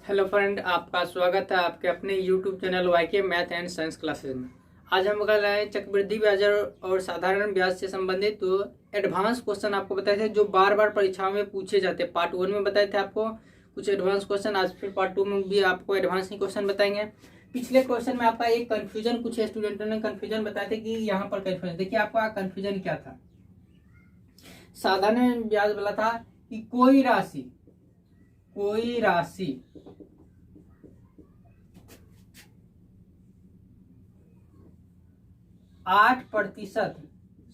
Hello friend, आपका स्वागत है आपके अपने YouTube channel YK math and science classes में। आज हम कर रहे हैं चक्रवृद्धि ब्याज और साधारण ब्याज से संबंधित तो एडवांस क्वेश्चन आपको बताए थे जो बार बार परीक्षाओं में पूछे जाते हैं। पार्ट 1 में बताए थे आपको कुछ एडवांस क्वेश्चन, आज फिर पार्ट 2 में भी आपको एडवांस ही क्वेश्चन बताएंगे। पिछले क्वेश्चन में आपका एक कन्फ्यूजन, कुछ स्टूडेंटों ने कन्फ्यूजन बताया था कि यहाँ पर कन्फ्यूजन देखिए आपका कन्फ्यूजन क्या था। साधारण ब्याज वाला था कि कोई राशि 8%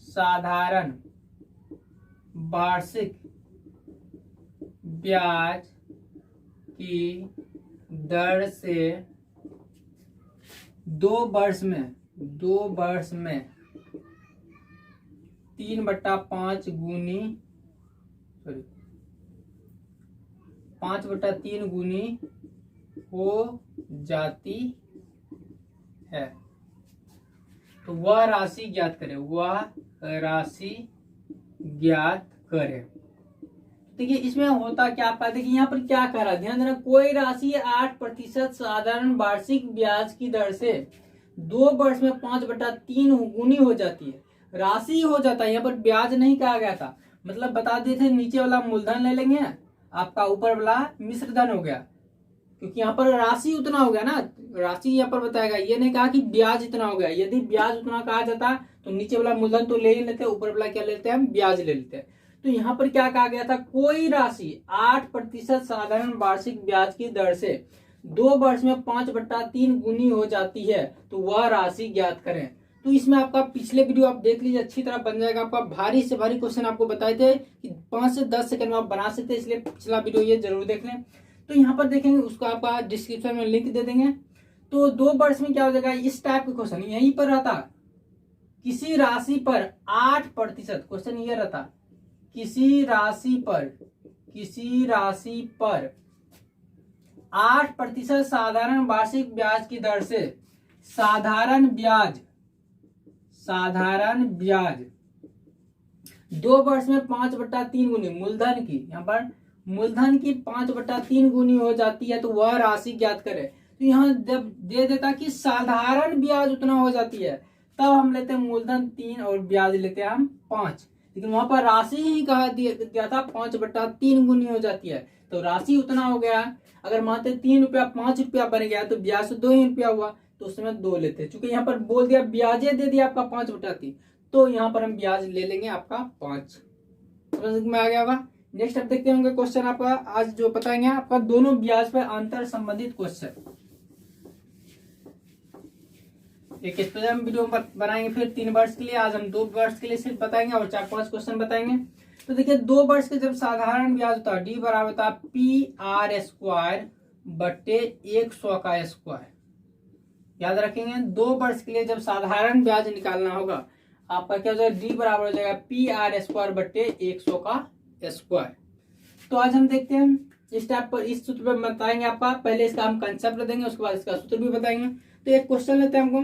साधारण वार्षिक ब्याज की दर से 2 वर्ष में 3/5 गुनी 5/3 गुनी हो जाती है, तो वह राशि ज्ञात करें। देखिए इसमें होता क्या, आपका देखिए यहाँ पर क्या कह रहा है, ध्यान देना। कोई राशि 8% साधारण वार्षिक ब्याज की दर से 2 वर्ष में 5/3 गुनी हो जाती है। राशि हो जाता है, यहाँ पर ब्याज नहीं कहा गया था। मतलब बता देते थे नीचे वाला मूलधन ले लेंगे, आपका ऊपर वाला मिश्र धन हो गया, क्योंकि यहाँ पर राशि उतना हो गया ना, राशि यहाँ पर बताएगा। ये नहीं कहा कि ब्याज इतना हो गया। यदि ब्याज उतना कहा जाता तो नीचे वाला मूलधन तो ले ही लेते, ऊपर वाला क्या लेते हैं, हम ब्याज ले लेते हैं। तो यहाँ पर क्या कहा गया था, कोई राशि 8% साधारण वार्षिक ब्याज की दर से 2 वर्ष में 5/3 गुनी हो जाती है, तो वह राशि ज्ञात करें। तो इसमें आपका पिछले वीडियो आप देख लीजिए, अच्छी तरह बन जाएगा। आपका भारी से भारी क्वेश्चन आपको बताए थे कि 5 से 10 सेकंड में आप बना सकते हैं, इसलिए पिछला वीडियो ये जरूर देख लें। तो यहाँ पर देखेंगे, उसको आपका डिस्क्रिप्शन में लिंक दे देंगे। तो 2 वर्ष में क्या हो जाएगा, इस टाइप का क्वेश्चन यहीं पर रहता। किसी राशि पर 8%, क्वेश्चन ये रहता, किसी राशि पर 8% साधारण वार्षिक ब्याज की दर से साधारण ब्याज 2 वर्ष में 5/3 गुनी मूलधन की, यहाँ पर मूलधन की 5/3 गुनी हो जाती है, तो वह राशि ज्ञात करें। तो यहाँ जब दे देता कि साधारण ब्याज उतना हो जाती है, तब हम लेते हैं मूलधन 3 और ब्याज लेते हैं हम 5। लेकिन वहां पर राशि ही कहा दिया था 5/3 गुनी हो जाती है, तो राशि उतना हो गया। अगर मानते 3 रुपया 5 रुपया बन गया तो ब्याज तो 2 ही रुपया हुआ, तो उस समय 2 लेते हैं। चूंकि यहाँ पर बोल दिया ब्याजे दे दिया आपका 5/3, तो यहाँ पर हम ब्याज ले लेंगे आपका 5। समझ में आ गया होगा। नेक्स्ट आप देखते होंगे क्वेश्चन आपका आज जो बताएंगे, आपका दोनों ब्याज पर अंतर संबंधित क्वेश्चन। एक स्पेशल वीडियो बनाएंगे फिर 3 वर्ष के लिए, आज हम 2 वर्ष के लिए सिर्फ बताएंगे और 4-5 क्वेश्चन बताएंगे। तो देखिए 2 वर्ष के जब साधारण ब्याज होता है, डी बराबर होता है PR² बट्टे 100 का स्क्वायर। याद रखेंगे 2 वर्ष के लिए जब साधारण ब्याज निकालना होगा, आपका क्या हो जाएगा, डी बराबर हो जाएगा PR² बट्टे 100 का स्क्वायर। तो आज हम देखते हैं इस टाइप पर, इस सूत्र पर बताएंगे आपका। पहले इसका हम कंसेप्ट देंगे, उसके बाद इसका सूत्र भी बताएंगे। तो एक क्वेश्चन लेते हैं हमको।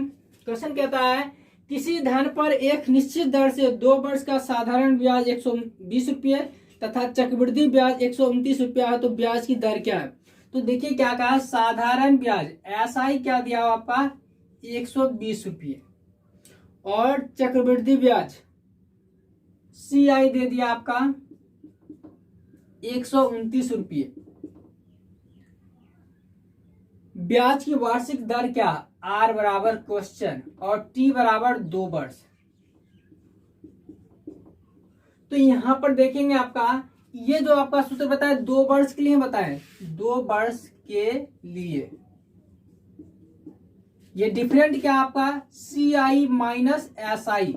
क्वेश्चन कहता है, किसी धन पर एक निश्चित दर से 2 वर्ष का साधारण ब्याज 120 रुपये तथा चक्रवृद्धि ब्याज 129 रुपया है, तो ब्याज की दर क्या है। तो देखिए क्या कहा, साधारण ब्याज SI क्या दिया हो आपका 120 रुपये और चक्रवृद्धि ब्याज CI दे दिया आपका 129 रुपये। ब्याज की वार्षिक दर क्या, R बराबर क्वेश्चन और T बराबर 2 वर्ष। तो यहां पर देखेंगे आपका ये जो आपका सूत्र बताया 2 वर्ष के लिए बताए, 2 वर्ष के लिए ये डिफरेंट क्या आपका CI माइनस SI।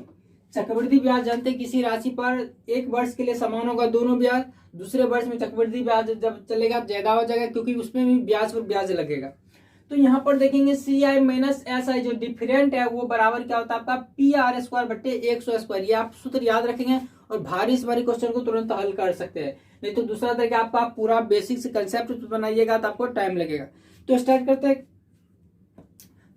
चक्रवृद्धि ब्याज जानते हैं, किसी राशि पर 1 वर्ष के लिए समान होगा दोनों ब्याज, दूसरे वर्ष में चक्रवृद्धि ब्याज जब चलेगा ज्यादा हो जाएगा, क्योंकि उसमें भी ब्याज पर ब्याज लगेगा। तो यहाँ पर देखेंगे CI माइनस SI जो डिफरेंट है वो बराबर क्या होता है आपका PR² बट्टे 100 स्क्वायर। ये आप सूत्र याद रखेंगे और भारी से भारी क्वेश्चन को तुरंत हल कर सकते हैं। नहीं तो दूसरा तरीका आपका पूरा बेसिक से कंसेप्ट बनाइएगा तो आपको टाइम लगेगा। तो स्टार्ट करते हैं।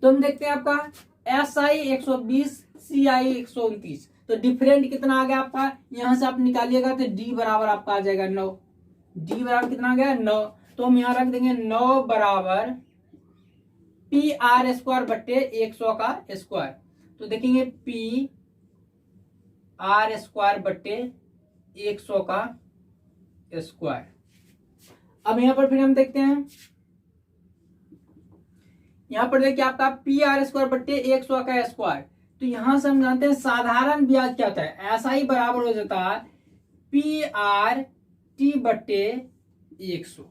तो हम देखते हैं आपका SI 120 CI 129, तो डिफरेंट कितना आ गया आपका, यहां से आप निकालिएगा तो D बराबर आपका आ जाएगा 9। D बराबर कितना आ गया 9। तो हम यहाँ रख देंगे 9 बराबर पी आर स्क्वायर बट्टे 100 का स्क्वायर। तो देखेंगे पी आर स्क्वायर बट्टे 100 का स्क्वायर। अब यहां पर फिर हम देखते हैं, यहां पर देखिए आपका पी आर स्क्वायर बट्टे 100 का स्क्वायर। तो यहां से हम जानते हैं साधारण ब्याज क्या होता है, ऐसा ही बराबर हो जाता है पी आर टी बट्टे 100।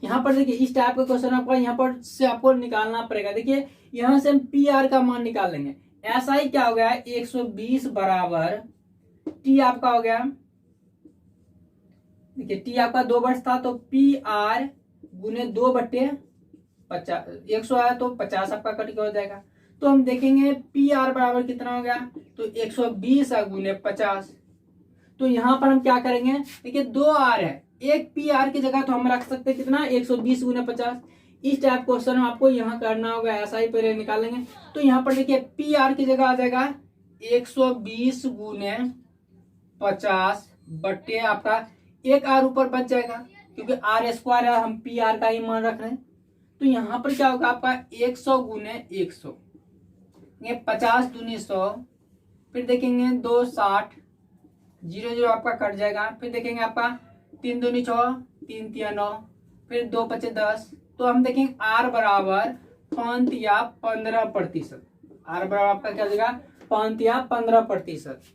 यहां पर देखिए इस टाइप का क्वेश्चन आपका यहां पर से आपको निकालना पड़ेगा। देखिए यहां से हम पी आर का मान निकाल लेंगे, ऐसा ही क्या हो गया 120 बराबर टी आपका हो गया, देखिए टी आपका 2 वर्ष था तो पी आर गुने 2 बट्टे 50, 100 आया तो 50 आपका कट के हो जाएगा। तो हम देखेंगे पी आर बराबर कितना हो गया, तो 120 गुने 50। तो यहां पर हम क्या करेंगे, देखिए 2 आर है, एक पी आर की जगह तो हम रख सकते हैं कितना 120 गुने 50। इस टाइप क्वेश्चन आपको यहाँ करना होगा, ऐसा ही पहले निकालेंगे। तो यहाँ पर देखिए पी आर की जगह आ जाएगा 120 गुने 50 बट्टे आपका एक आर ऊपर बच जाएगा, क्योंकि आर स्क्वायर है, हम पी आर का ही मान रख रहे हैं। तो यहां पर क्या होगा आपका 100 गुने 100, 50 दूनी 100, फिर देखेंगे 2 60, 0 0 आपका कट जाएगा। फिर देखेंगे आपका 3 दूनी 6, 3 3 9, फिर 2 5 10। तो हम देखेंगे आर बराबर 5 या 15%। आर बराबर आपका क्या हो जाएगा 5 या 15%।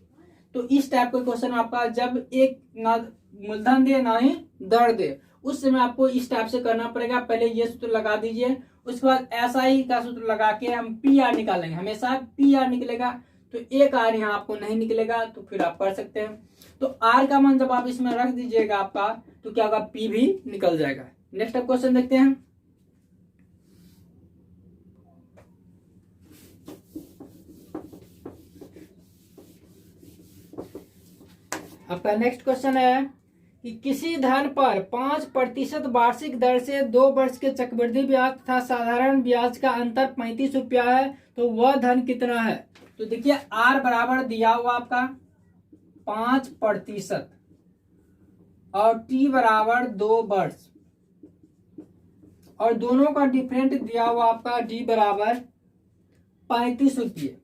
तो इस टाइप का क्वेश्चन आपका जब एक ना मूलधन दे ना ही दर दे, उस समय आपको इस टाइप से करना पड़ेगा। पहले ये सूत्र लगा दीजिए, उसके बाद ऐसा ही का सूत्र लगा के हम पी आर निकालेंगे, हमेशा पी आर निकलेगा। तो एक आर यहाँ आपको नहीं निकलेगा तो फिर आप कर सकते हैं। तो आर का मान जब आप इसमें रख दीजिएगा आपका, तो क्या होगा पी भी निकल जाएगा। नेक्स्ट आप क्वेश्चन देखते हैं। आपका नेक्स्ट क्वेश्चन है कि किसी धन पर 5% वार्षिक दर से 2 वर्ष के चक्रवृद्धि ब्याज तथा साधारण ब्याज का अंतर 35 रुपया है, तो वह धन कितना है। तो देखिए आर बराबर दिया हुआ आपका 5% और टी बराबर 2 वर्ष, और दोनों का डिफरेंट दिया हुआ आपका डी बराबर 35 रुपये।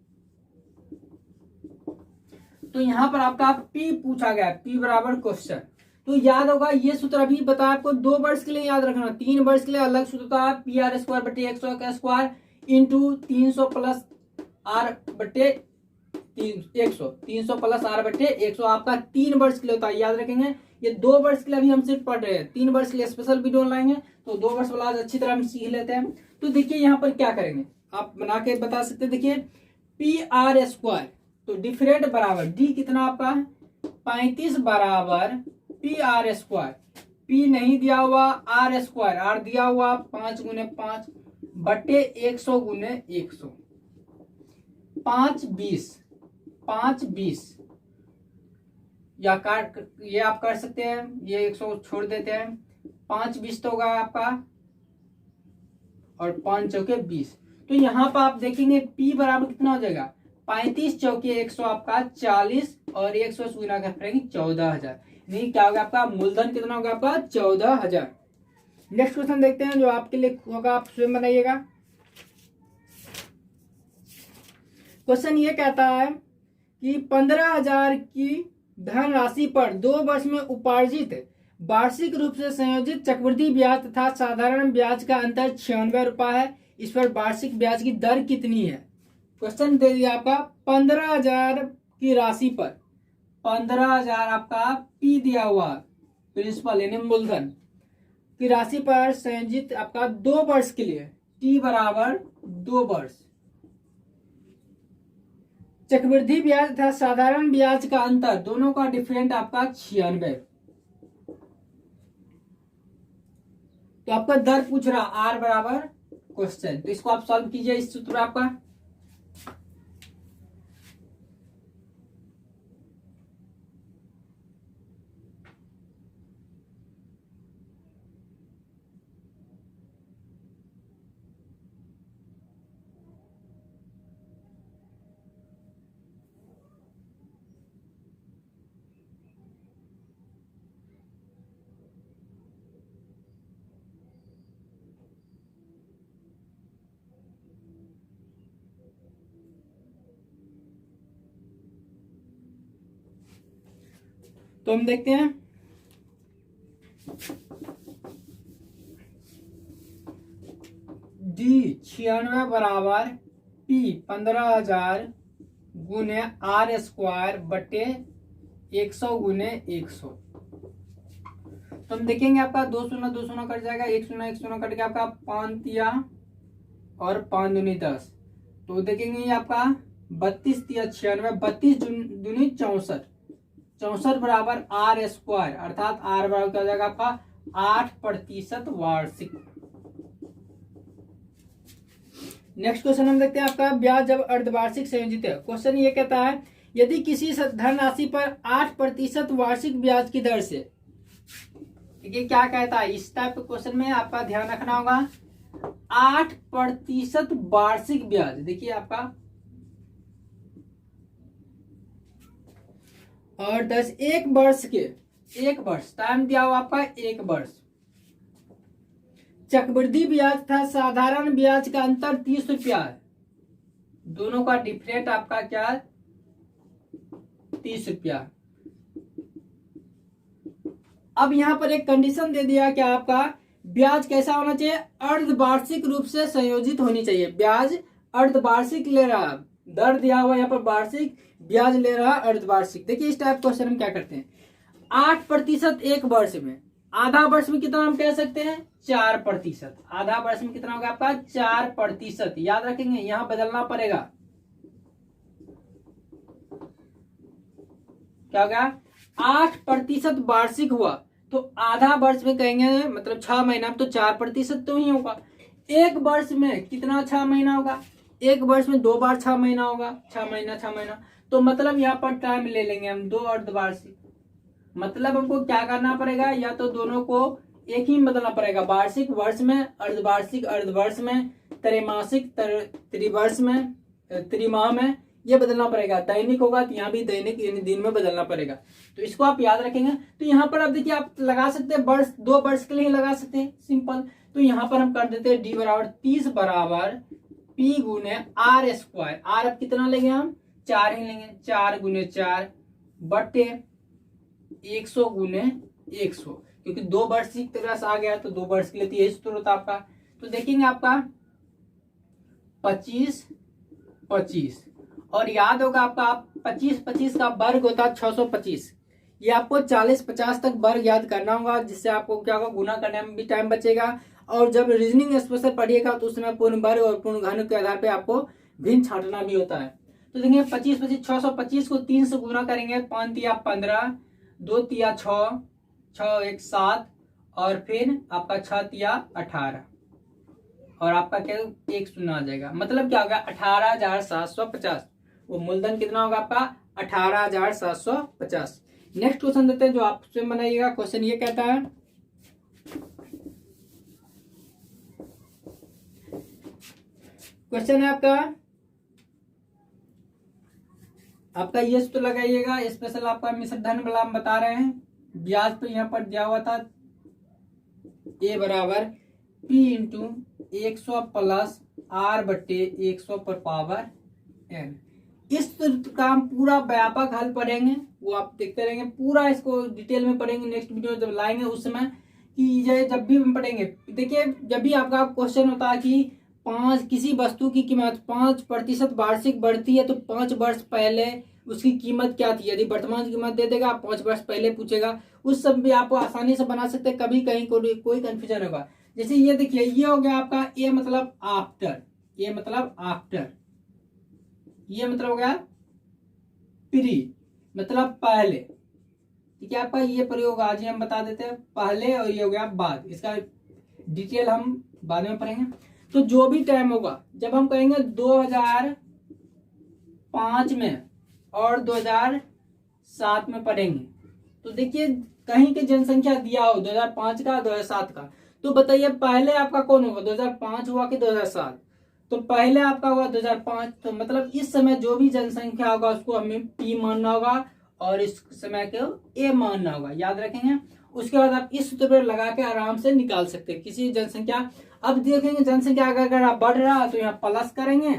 तो यहां पर आपका पी पूछा गया, पी बराबर क्वेश्चन। तो याद होगा ये सूत्र अभी बताया आपको, 2 वर्ष के लिए याद रखना, 3 वर्ष के लिए अलग सूत्र था पी आर स्क्वायर बटे 100 का स्क्वायर इंटू 300 प्लस आर बटे 100, 300 प्लस आर बटे 100 आपका 3 वर्ष के लिए होता है, याद रखेंगे। ये 2 वर्ष के लिए अभी हम सिर्फ पढ़ रहे हैं, 3 वर्ष के लिए स्पेशल वीडियो लाएंगे, तो 2 वर्ष वाला अच्छी तरह हम सीख लेते हैं। तो देखिए यहाँ पर क्या करेंगे, आप बना के बता सकते हैं। देखिए पी आर स्क्वायर, तो डिफरेंट बराबर डी कितना आपका 35 बराबर पी आर स्क्वायर, पी नहीं दिया हुआ आर स्क्वायर, आर दिया हुआ 5 गुने 5 बटे 100 गुने 100, 5 20, 5 20 या काट ये आप कर सकते हैं, ये 100 छोड़ देते हैं, 5 20 तो होगा आपका, और 5 चौके 20। तो यहाँ पर आप देखेंगे पी बराबर कितना हो जाएगा 35 चौके 100 आपका 40, और 100 गुना करेंगे 14,000। नहीं क्या होगा आपका मूलधन कितना होगा आपका 14,000। नेक्स्ट क्वेश्चन देखते हैं जो आपके लिए होगा, आप स्वयं बनाइएगा। क्वेश्चन ये कहता है कि 15,000 की धनराशि पर 2 वर्ष में उपार्जित वार्षिक रूप से संयोजित चक्रवृद्धि ब्याज तथा साधारण ब्याज का अंतर 96 रुपया है, इस पर वार्षिक ब्याज की दर कितनी है। क्वेश्चन दे दिया आपका 15,000 की राशि पर, 15,000 आपका पी दिया हुआ प्रिंसिपल यानी मूलधन की राशि पर संयोजित आपका 2 वर्ष के लिए, टी बराबर 2 वर्ष, चक्रवृद्धि ब्याज तथा साधारण ब्याज का अंतर दोनों का डिफरेंट आपका 96। तो आपका दर पूछ रहा आर बराबर क्वेश्चन, तो इसको आप सॉल्व कीजिए इस सूत्र आपका। तो हम देखते हैं डी 96 बराबर पी 15,000 गुने आर स्क्वायर बटे 100 गुने 100। तो हम देखेंगे आपका 2 शून्य कट जाएगा, 1 शून्य कट के आपका 5 तिया और 5 दूनी 10। तो देखेंगे ये आपका 32 तिया 96, 32 दूनी 64, 64 बराबर आर स्क्वायर, अर्थात आर बराबर क्या हो जाएगा आपका 8% वार्षिक। नेक्स्ट क्वेश्चन हम देखते हैं आपका ब्याज जब अर्धवार्षिक संयोजित है। क्वेश्चन ये कहता है यदि किसी धनराशि पर 8% वार्षिक ब्याज की दर से, देखिए क्या कहता है इस टाइप के क्वेश्चन में आपका ध्यान रखना होगा 8% वार्षिक ब्याज। देखिए आपका और 10 एक वर्ष के, एक वर्ष टाइम दिया हुआ आपका 1 वर्ष। चक्रवृद्धि ब्याज था साधारण ब्याज का अंतर 30 रुपया है, दोनों का डिफरेंट आपका क्या 30 रुपया। अब यहां पर एक कंडीशन दे दिया कि आपका ब्याज कैसा होना चाहिए, अर्धवार्षिक रूप से संयोजित होनी चाहिए। ब्याज अर्धवार्षिक ले रहा, दर दिया हुआ यहाँ पर वार्षिक, ब्याज ले रहा अर्धवार्षिक। देखिए इस टाइप क्वेश्चन हम क्या करते हैं 8% एक वर्ष में, आधा वर्ष में कितना हम कह सकते हैं 4%, आधा वर्ष में कितना होगा आपका 4%। याद रखेंगे यहां बदलना पड़ेगा, क्या होगा 8% वार्षिक हुआ तो आधा वर्ष में कहेंगे मतलब 6 महीना तो 4% तो ही होगा। एक वर्ष में कितना 6 महीना होगा, एक वर्ष में 2 बार 6 महीना होगा, 6 महीना। तो मतलब यहाँ पर टाइम ले लेंगे हम 2 अर्धवार्षिक। मतलब हमको क्या करना पड़ेगा, या तो दोनों को एक ही बदलना पड़ेगा, वार्षिक वर्ष में, अर्धवार्षिक अर्धवर्ष में, त्रैमासिक त्रिवर्ष में, त्रिमाह में, ये बदलना पड़ेगा। दैनिक होगा तो यहाँ भी दैनिक यानी दिन में बदलना पड़ेगा। तो इसको आप याद रखेंगे। तो यहाँ पर आप देखिए आप लगा सकते हैं वर्ष, 2 वर्ष के लिए लगा सकते हैं सिंपल। तो यहाँ पर हम कर देते हैं डी बराबर 30 बराबर पी गुने आर स्क्वायर। आर अब कितना लेंगे हम 4 ही लेंगे, 4 गुने 4 बटे 100 गुने 100, क्योंकि 2 वर्ष की तरह से आ गया तो 2 वर्ष के लिए यही सूत्र होता आपका। तो देखेंगे आपका 25 और याद होगा आपका 25 का वर्ग होता है 625। ये आपको 40-50 तक वर्ग याद करना होगा, जिससे आपको क्या होगा गुना करने में भी टाइम बचेगा। और जब रीजनिंग स्पेशल पढ़िएगा तो उसमें पूर्ण वर्ग और पूर्ण घन के आधार पे आपको भिन्न छांटना भी होता है। तो देखिए 25 625 को 3 से गुना करेंगे, 5 तिया 15, 2 तिया 6, 6 1 7 और फिर आपका 6 तिया 18 और आपका क्या 1 शून्य आ जाएगा। मतलब क्या होगा 18,750। वो मूलधन कितना होगा आपका 18,750। नेक्स्ट क्वेश्चन देते हैं जो आप स्वयं बनाइएगा। क्वेश्चन ये कहता है क्वेश्चन है आपका ये तो लगाइएगा। स्पेशल आपका मिश्र धन वाला हम बता रहे हैं। ब्याज तो यहाँ पर दिया हुआ था ए बराबर पी इंटू 100 प्लस आर बटे 100 पर पावर एन। इस का हम पूरा व्यापक हल पढ़ेंगे, वो आप देखते रहेंगे, पूरा इसको डिटेल में पढ़ेंगे। नेक्स्ट वीडियो जब लाएंगे उस समय कि ये जब भी हम पढ़ेंगे, देखिए जब भी आपका क्वेश्चन होता है कि किसी वस्तु की कीमत 5% वार्षिक बढ़ती है तो 5 वर्ष पहले उसकी कीमत क्या थी। यदि वर्तमान कीमत दे देगा 5 वर्ष पहले पूछेगा, उस सब भी आपको आसानी से बना सकते हैं, कभी कहीं कोई कंफ्यूजन होगा। जैसे ये देखिए ये हो गया आपका ए मतलब आफ्टर, ये मतलब आफ्टर, ये मतलब हो गया प्री मतलब पहले। ठीक है, आपका ये प्रयोग आज ही हम बता देते हैं पहले, और ये हो गया बाद। इसका डिटेल हम बाद में पढ़ेंगे। तो जो भी टाइम होगा जब हम कहेंगे 2005 में और 2007 में पढ़ेंगे, तो देखिए कहीं की जनसंख्या दिया हो 2005 का 2007 का, तो बताइए पहले आपका कौन होगा 2005 हुआ कि 2007। तो पहले आपका हुआ 2005, तो मतलब इस समय जो भी जनसंख्या होगा उसको हमें पी मानना होगा और इस समय को ए मानना होगा। याद रखेंगे। उसके बाद आप इस सूत्र पर लगा के आराम से निकाल सकते हैं किसी जनसंख्या। अब देखेंगे जनसंख्या अगर बढ़ रहा है तो यहाँ प्लस करेंगे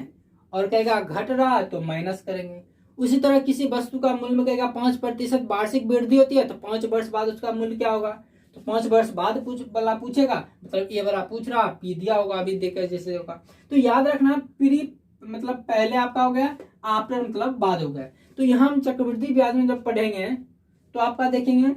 और कहेगा घट रहा है तो माइनस करेंगे। उसी तरह किसी वस्तु का मूल्य में कहेगा 5% वार्षिक वृद्धि होती है, तो 5 वर्ष बाद उसका मूल्य क्या होगा, तो 5 वर्ष बाद वाला पूछेगा, मतलब ए वाला पूछ रहा, पी दिया होगा अभी देखकर जैसे होगा। तो याद रखना प्री मतलब पहले आपका हो गया, आफ्टर मतलब बाद हो गया। तो यहाँ हम चक्रवृद्धि ब्याज में जब पढ़ेंगे तो आपका देखेंगे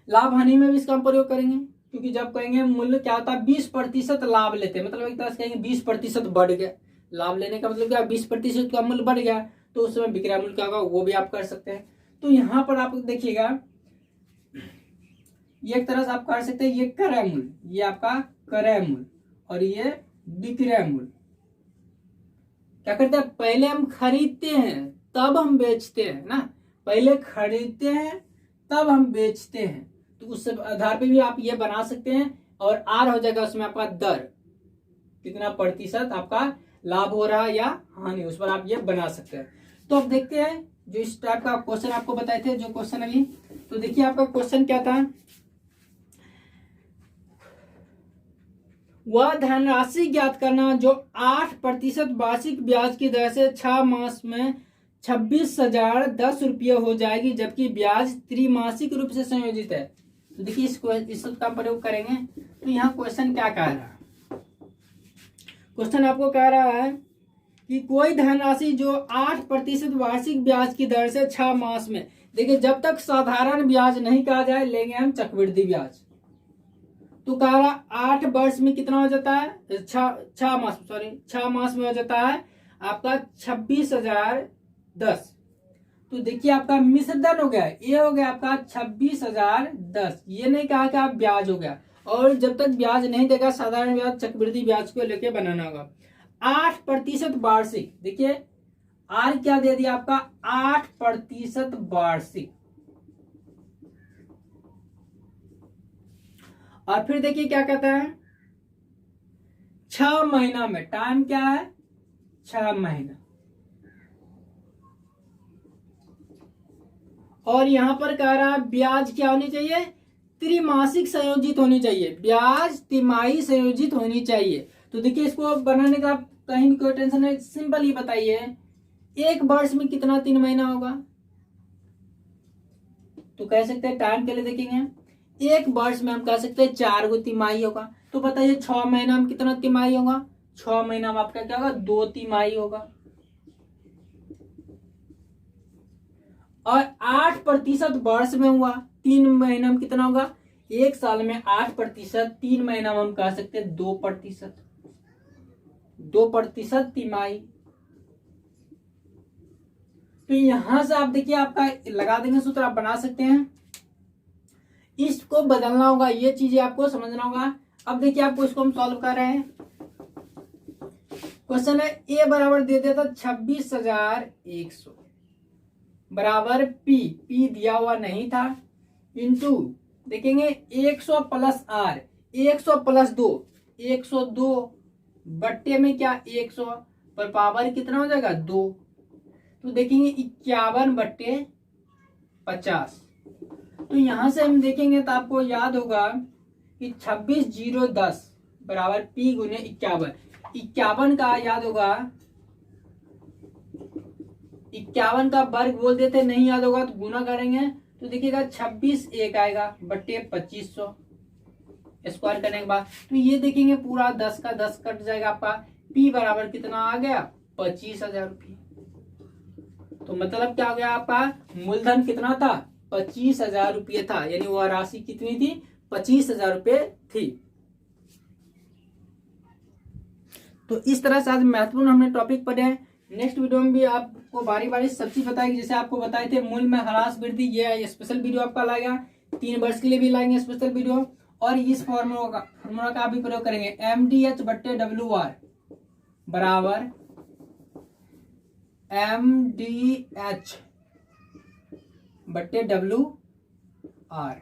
लाभ हानि में भी इसका प्रयोग करेंगे, क्योंकि जब कहेंगे मूल्य क्या होता है 20% लाभ लेते हैं, मतलब एक तरह से कहेंगे 20% बढ़ गया, लाभ लेने का मतलब क्या 20% का मूल्य बढ़ गया, तो उस समय विक्रय मूल्य क्या होगा वो भी आप कर सकते हैं। तो यहाँ पर आप देखिएगा ये एक तरह से आप कर सकते हैं, ये क्रय मूल्य, ये आपका क्रय मूल्य और ये विक्रय मूल्य। क्या करते हैं, पहले हम खरीदते हैं तब हम बेचते हैं ना, पहले खरीदते हैं तब हम बेचते हैं, तो उस आधार पे भी आप ये बना सकते हैं। और आर हो जाएगा उसमें आपका दर, कितना प्रतिशत आपका लाभ हो रहा है या हानि, उस पर आप ये बना सकते हैं। तो अब देखते हैं जो इस टाइप का क्वेश्चन आपको बताए थे, जो क्वेश्चन अभी, तो देखिए आपका क्वेश्चन क्या था, वह धनराशि ज्ञात करना जो 8% वार्षिक ब्याज की दर से 6 मास में 26,010 रुपये हो जाएगी, जबकि ब्याज त्रैमासिक रूप से संयोजित है। तो देखिए इस का प्रयोग करेंगे। तो यहाँ क्वेश्चन क्या कह रहा है, क्वेश्चन आपको कह रहा है कि कोई धनराशि जो 8% वार्षिक ब्याज की दर से 6 मास में, देखिए जब तक साधारण ब्याज नहीं कहा जाए लेंगे हम चक्रवृद्धि ब्याज, तो कह रहा 8 वर्ष में कितना हो जाता है, 6 मास में हो जाता है आपका 26,010। तो देखिए आपका मिश्र धन हो गया, ये हो गया आपका 26,010, ये नहीं कहा कि आप ब्याज हो गया। और जब तक ब्याज नहीं देगा साधारण ब्याज चक्रवृद्धि ब्याज को लेके बनाना होगा। 8% वार्षिक, देखिए आर क्या दे दिया आपका 8% वार्षिक, और फिर देखिए क्या कहता है 6 महीना में, टाइम क्या है 6 महीना, और यहां पर कह रहा है ब्याज क्या होनी चाहिए, त्रैमासिक संयोजित होनी चाहिए, ब्याज तिमाही संयोजित होनी चाहिए। तो देखिए इसको बनाने का कहीं भी कोई टेंशन नहीं, सिंपल ही बताइए 1 वर्ष में कितना 3 महीना होगा, तो कह सकते हैं टाइम के लिए देखेंगे 1 वर्ष में हम कह सकते हैं 4 गो तिमाही होगा। तो बताइए 6 महीना में कितना तिमाही होगा, 6 महीना में आपका क्या होगा 2 तिमाही होगा। और 8% वर्ष में हुआ, 3 महीना में कितना होगा, 1 साल में 8%, 3 महीना में हम कह सकते हैं 2%, 2% तिमाही। तो यहां से आप देखिए आपका लगा देंगे सूत्र, आप बना सकते हैं, इसको बदलना होगा, ये चीजें आपको समझना होगा। अब देखिए आपको इसको हम सॉल्व कर रहे हैं। क्वेश्चन है ए बराबर दे देता 26,100 बराबर पी दिया हुआ नहीं था, इंटू देखेंगे 100 प्लस आर, 100 प्लस 2, 102 बट्टे में क्या 100 पर पावर कितना हो जाएगा 2, तो देखेंगे 51/50। तो यहां से हम देखेंगे तो आपको याद होगा कि 26,010 बराबर पी गुने 51, 51 का याद होगा 51 का वर्ग बोल देते, नहीं याद होगा तो गुना करेंगे, तो देखिएगा 26 एक आएगा बट्टे 2500 स्क्वायर करने के बाद, तो ये देखेंगे पूरा 10 का 10 कट जाएगा, आपका पी बराबर कितना आ गया 25,000 रुपये। तो मतलब क्या हो गया, आपका मूलधन कितना था 25,000 रुपये था, यानी वह राशि कितनी थी 25,000 रुपये थी। तो इस तरह से आज महत्वपूर्ण हमने टॉपिक पढ़े हैं। नेक्स्ट वीडियो में भी आपको बारी बारी सब चीज बताएगी, जैसे आपको बताए थे मूल्य में ह्रास वृद्धि, ये स्पेशल वीडियो आपका लाएगा, 3 वर्ष के लिए भी लाएंगे स्पेशल वीडियो, और इस फॉर्मूला का भी प्रयोग करेंगे, MDH/WR बराबर MDH/WR।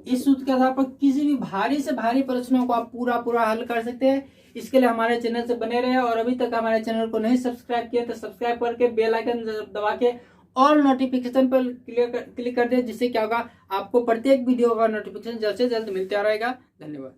इस सूत्र के आधार पर किसी भी भारी से भारी प्रश्नों को आप पूरा हल कर सकते हैं। इसके लिए हमारे चैनल से बने रहे, और अभी तक हमारे चैनल को नहीं सब्सक्राइब किया तो सब्सक्राइब करके बेल आइकन दबा के ऑल नोटिफिकेशन पर क्लिक कर दे, जिससे क्या होगा आपको प्रत्येक वीडियो का नोटिफिकेशन जल्द से जल्द मिलता रहेगा। धन्यवाद।